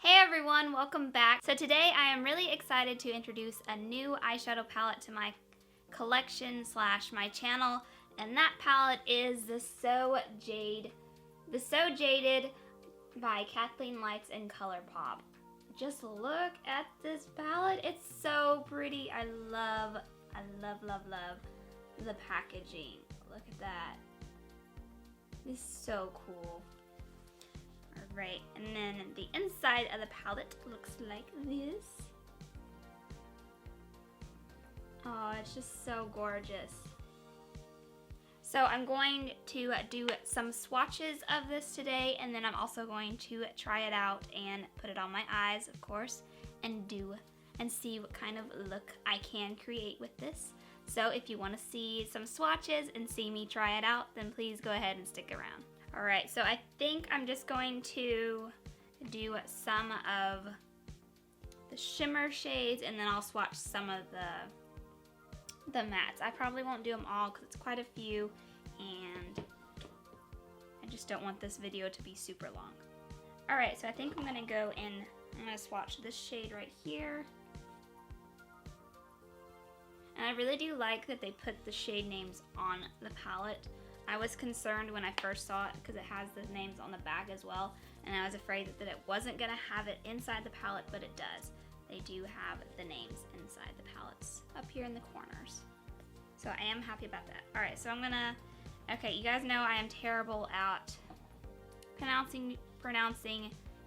Hey everyone, welcome back. So today I am really excited to introduce a new eyeshadow palette to my collection / my channel, and that palette is the So Jaded by Kathleen and Colourpop. Just look at this palette. It's so pretty. I love the packaging. Look at that. It's so cool. Alright, and then the inside of the palette looks like this. Oh, it's just so gorgeous. So I'm going to do some swatches of this today, and then I'm also going to try it out and put it on my eyes, of course, and see what kind of look I can create with this. So if you want to see some swatches and see me try it out, then please go ahead and stick around. Alright, so I think I'm just going to do some of the shimmer shades, and then I'll swatch some of the mattes. I probably won't do them all because it's quite a few, and I just don't want this video to be super long. Alright, so I think I'm going to go and I'm going to swatch this shade right here. And I really do like that they put the shade names on the palette. I was concerned when I first saw it because it has the names on the back as well, and I was afraid that it wasn't going to have it inside the palette, but it does. They do have the names inside the palettes up here in the corners. So I am happy about that. Alright, so I'm going to, okay, you guys know I am terrible at pronouncing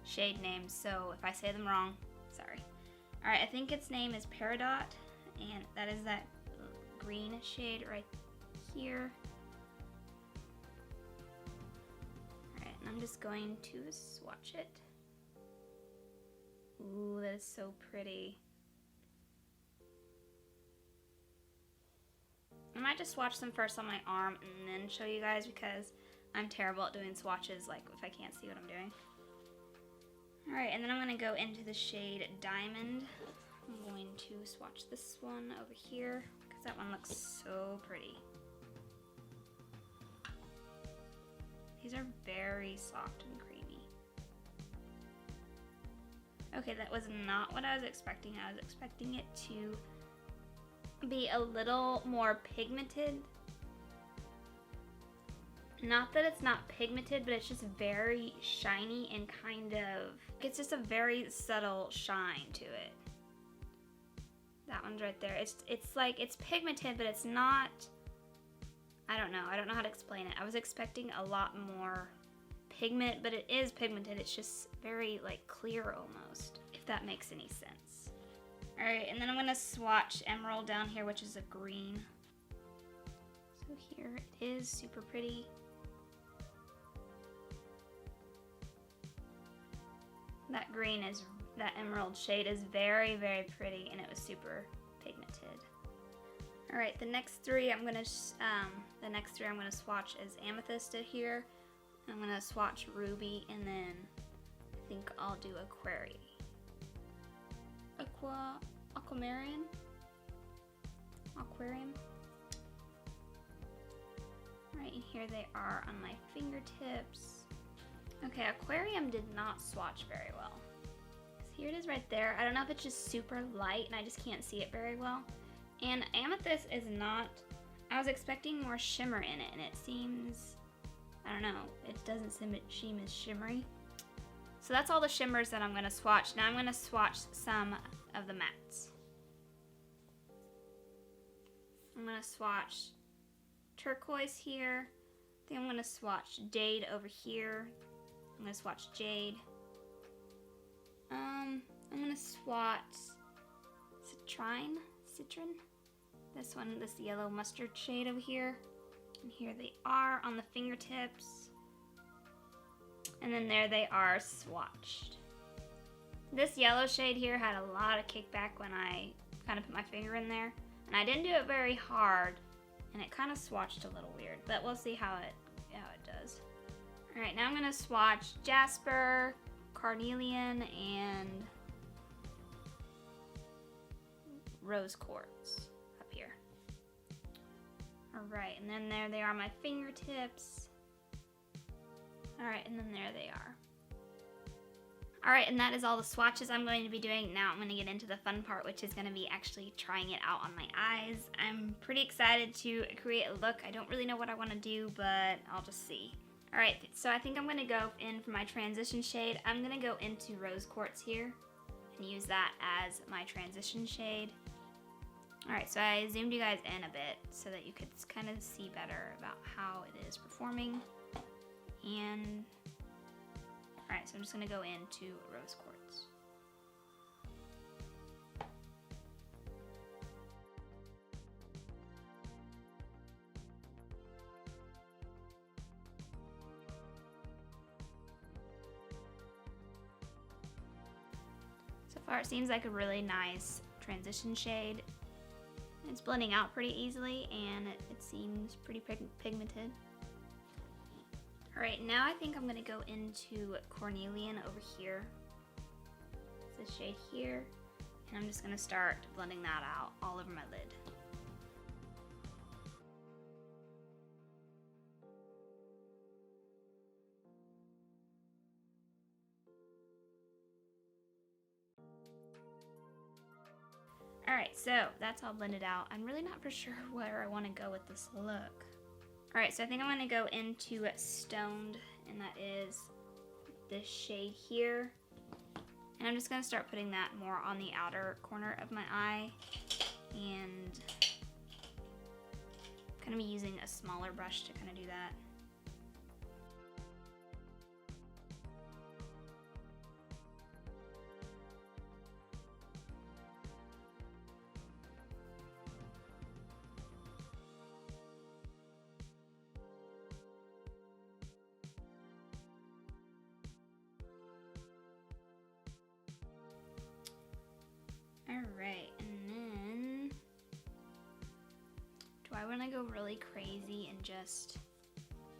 shade names, so if I say them wrong, sorry. Alright, I think its name is Peridot, and that is that green shade right here. I'm just going to swatch it. Ooh, that is so pretty. I might just swatch them first on my arm and then show you guys because I'm terrible at doing swatches, like if I can't see what I'm doing. Alright, and then I'm going to go into the shade Diamond. I'm going to swatch this one over here because that one looks so pretty. These are very soft and creamy. Okay, that was not what I was expecting. I was expecting it to be a little more pigmented. Not that it's not pigmented, but it's just very shiny and kind of, it's just a very subtle shine to it. That one's right there. It's like, it's pigmented, but it's not, I don't know how to explain it. I was expecting a lot more pigment, but it is pigmented. It's just very like clear almost, if that makes any sense. Alright, and then I'm going to swatch Emerald down here, which is a green. So here it is, super pretty. That green is, that emerald shade is very, very pretty, and it was super pigmented. Alright, the next three I'm gonna swatch is Amethyst here. I'm gonna swatch Ruby, and then I think I'll do Aquarium. Right, and here they are on my fingertips. Okay, Aquarium did not swatch very well. Here it is right there. I don't know if it's just super light and I just can't see it very well. And Amethyst is not, I was expecting more shimmer in it, and it seems, I don't know, it doesn't seem as shimmery. So that's all the shimmers that I'm going to swatch. Now I'm going to swatch some of the mattes. I'm going to swatch Turquoise here. I think I'm going to swatch Jade over here. I'm going to swatch Jade. I'm going to swatch Citron. This yellow mustard shade over here. And here they are on the fingertips. And then there they are swatched. This yellow shade here had a lot of kickback when I kind of put my finger in there. And I didn't do it very hard, and it kind of swatched a little weird, but we'll see how it does. Alright, now I'm going to swatch Jasper, Carnelian, and Rose Quartz up here. Alright, and then there they are on my fingertips. Alright, and then there they are. Alright, and that is all the swatches I'm going to be doing. Now I'm going to get into the fun part, which is going to be actually trying it out on my eyes. I'm pretty excited to create a look. I don't really know what I want to do, but I'll just see. Alright, so I think I'm going to go in for my transition shade. I'm going to go into Rose Quartz here and use that as my transition shade. Alright, so I zoomed you guys in a bit so that you could kind of see better about how it is performing. And alright, so I'm just going to go into Rose Quartz. So far it seems like a really nice transition shade. It's blending out pretty easily and it seems pretty pigmented. Alright, now I think I'm going to go into Cornelian over here. It's this shade here. And I'm just going to start blending that out all over my lid. Alright, so that's all blended out. I'm really not for sure where I want to go with this look. Alright, so I think I'm going to go into Stoned, and that is this shade here. And I'm just going to start putting that more on the outer corner of my eye. And kind of be using a smaller brush to kind of do that. Alright, and then do I want to go really crazy and just,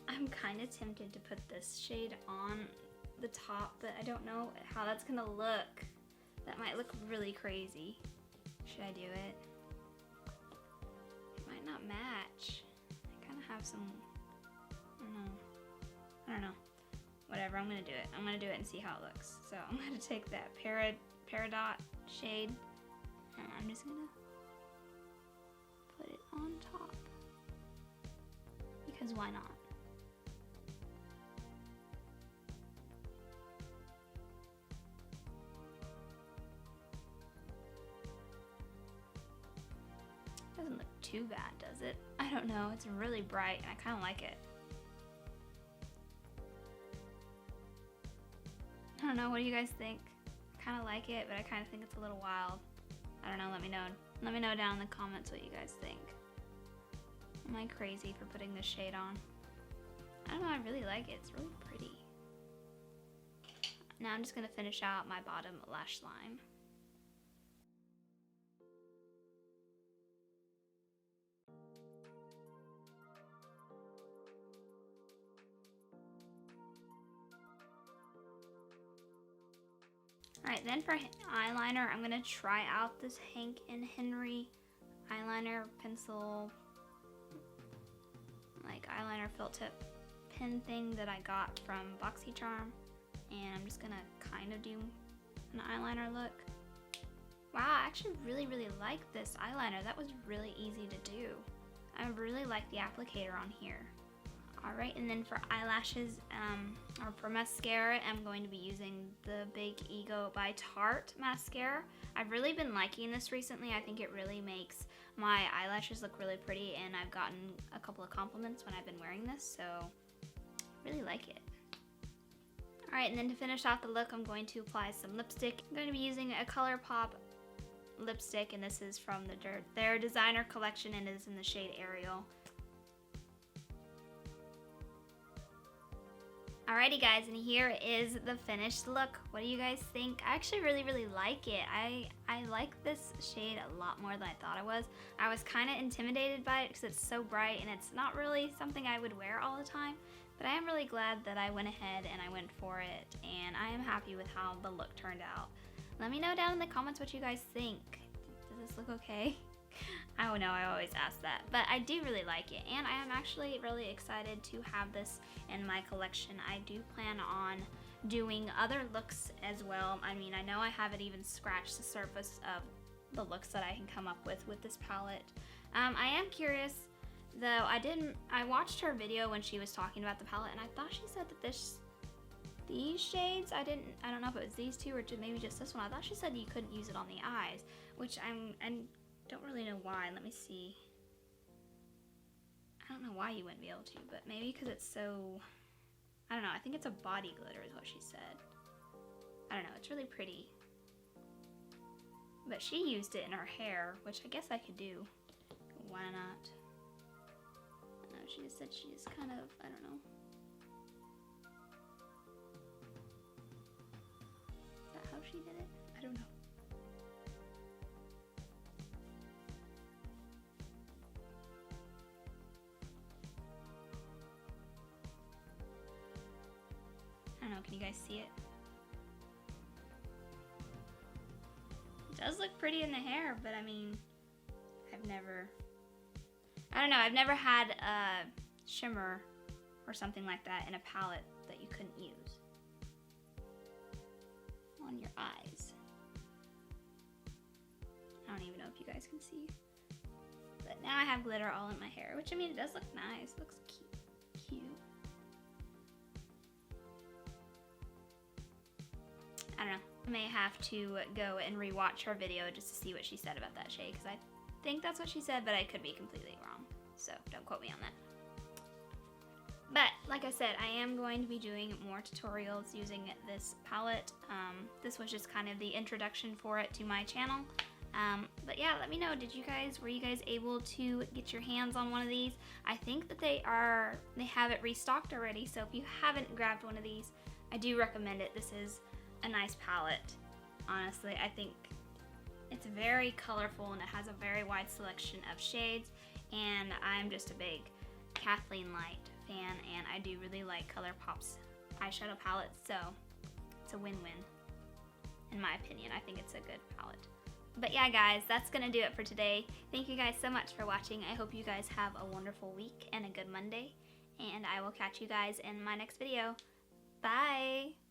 I'm kind of tempted to put this shade on the top, but I don't know how that's going to look. That might look really crazy. Should I do it? It might not match. I kind of have some, I don't know. Whatever, I'm going to do it. I'm going to do it and see how it looks. So I'm going to take that Peridot shade. And I'm just gonna put it on top, because why not? Doesn't look too bad, does it? I don't know, it's really bright and I kind of like it. I don't know, what do you guys think? I kind of like it, but I kind of think it's a little wild. I don't know, let me know. Let me know down in the comments what you guys think. Am I crazy for putting this shade on? I don't know, I really like it. It's really pretty. Now I'm just going to finish out my bottom lash line. Alright, then for eyeliner, I'm going to try out this Hank and Henry eyeliner pencil, like eyeliner felt tip pen thing that I got from BoxyCharm. And I'm just going to kind of do an eyeliner look. Wow, I actually really like this eyeliner. That was really easy to do. I really like the applicator on here. Alright, and then for eyelashes, or for mascara, I'm going to be using the Big Ego by Tarte mascara. I've really been liking this recently. I think it really makes my eyelashes look really pretty, and I've gotten a couple of compliments when I've been wearing this, so I really like it. Alright, and then to finish off the look, I'm going to apply some lipstick. I'm going to be using a Colourpop lipstick, and this is from their designer collection, and it is in the shade Ariel. Alrighty guys, and here is the finished look. What do you guys think? I actually really like it. I like this shade a lot more than I thought I was. I was kind of intimidated by it because it's so bright and it's not really something I would wear all the time. But I am really glad that I went ahead and I went for it, and I am happy with how the look turned out. Let me know down in the comments what you guys think. Does this look okay? I don't know, I always ask that, but I do really like it, and I am actually really excited to have this in my collection. I do plan on doing other looks as well. I mean, I know I haven't even scratched the surface of the looks that I can come up with this palette. I am curious though. I watched her video when she was talking about the palette, and I thought she said that these shades, I don't know if it was these two or maybe just this one. I thought she said you couldn't use it on the eyes, which I don't really know why. Let me see. I don't know why you wouldn't be able to, but maybe because it's so, I don't know. I think it's a body glitter is what she said. I don't know. It's really pretty. But she used it in her hair, which I guess I could do. Why not? I don't know. She just said she just kind of, I don't know. Is that how she did it? I don't know. I don't know. Can you guys see it? It does look pretty in the hair, but I mean, I don't know, I've never had a shimmer or something like that in a palette that you couldn't use on your eyes. I don't even know if you guys can see. But now I have glitter all in my hair, which, I mean, it does look nice. It looks cute. I don't know. I may have to go and rewatch her video just to see what she said about that shade, because I think that's what she said, but I could be completely wrong. So don't quote me on that. But like I said, I am going to be doing more tutorials using this palette. This was just kind of the introduction for it to my channel. But yeah, let me know, were you guys able to get your hands on one of these? I think that they have it restocked already, so if you haven't grabbed one of these, I do recommend it. This is a nice palette. Honestly, I think it's very colorful and it has a very wide selection of shades, and I'm just a big Kathleen Light fan, and I do really like Colourpop's eyeshadow palette, so it's a win-win in my opinion. I think it's a good palette. But yeah guys, that's gonna do it for today. Thank you guys so much for watching. I hope you guys have a wonderful week and a good Monday, and I will catch you guys in my next video. Bye!